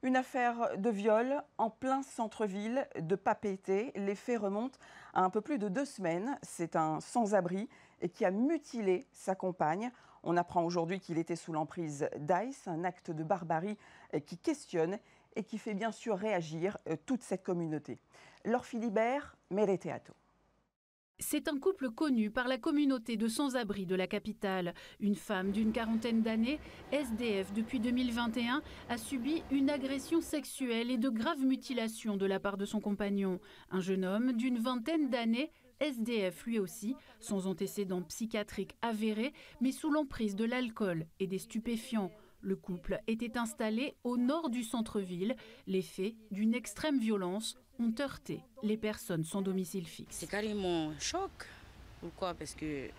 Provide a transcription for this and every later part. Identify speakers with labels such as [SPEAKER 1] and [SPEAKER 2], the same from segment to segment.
[SPEAKER 1] Une affaire de viol en plein centre-ville de Papeete. Les faits remontent à un peu plus de 2 semaines. C'est un sans-abri qui a mutilé sa compagne. On apprend aujourd'hui qu'il était sous l'emprise d'ICE, un acte de barbarie qui questionne et qui fait bien sûr réagir toute cette communauté. Laure Philibert, Mereteato.
[SPEAKER 2] C'est un couple connu par la communauté de sans-abri de la capitale. Une femme d'une quarantaine d'années, SDF depuis 2021, a subi une agression sexuelle et de graves mutilations de la part de son compagnon. Un jeune homme d'une vingtaine d'années, SDF lui aussi, sans antécédents psychiatriques avérés, mais sous l'emprise de l'alcool et des stupéfiants. Le couple était installé au nord du centre-ville. Les faits d'une extrême violence ont heurté les personnes sans domicile fixe.
[SPEAKER 3] C'est carrément un choc. Pourquoi? Parce que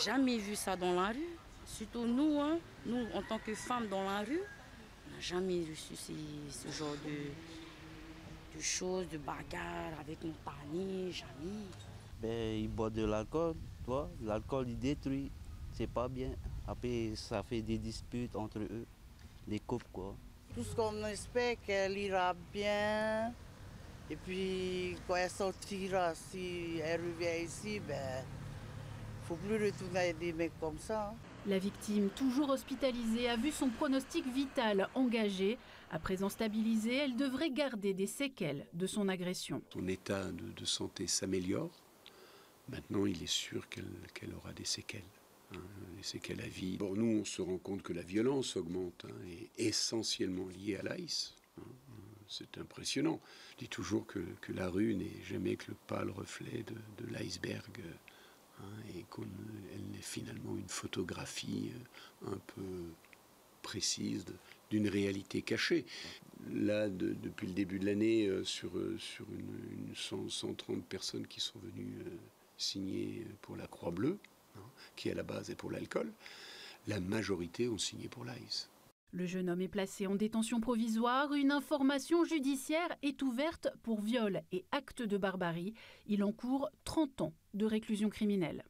[SPEAKER 3] jamais vu ça dans la rue. Surtout nous, nous en tant que femmes dans la rue, on n'a jamais reçu ce genre de choses, de bagarres avec nos amis, jamais.
[SPEAKER 4] Ben, ils boivent de l'alcool, toi. L'alcool, il détruit. C'est pas bien. Après, ça fait des disputes entre eux, des couples, quoi.
[SPEAKER 5] Tout ce qu'on espère qu'elle ira bien. Et puis, quand elle sortira, si elle revient ici, ben, faut plus retourner avec des mecs comme ça.
[SPEAKER 2] La victime, toujours hospitalisée, a vu son pronostic vital engagé. À présent stabilisée, elle devrait garder des séquelles de son agression.
[SPEAKER 6] Son état de santé s'améliore. Maintenant, il est sûr qu'elle aura des séquelles. Des séquelles à vie. Bon, nous, on se rend compte que la violence augmente, est essentiellement liée à l'ICE. C'est impressionnant. Je dis toujours que la rue n'est jamais que le pâle reflet de l'iceberg, et qu'elle est finalement une photographie un peu précise d'une réalité cachée. Là, depuis le début de l'année, sur 130 personnes qui sont venues signer pour la Croix-Bleue, qui à la base est pour l'alcool, la majorité ont signé pour l'ICE.
[SPEAKER 2] Le jeune homme est placé en détention provisoire. Une information judiciaire est ouverte pour viol et acte de barbarie. Il encourt 30 ans de réclusion criminelle.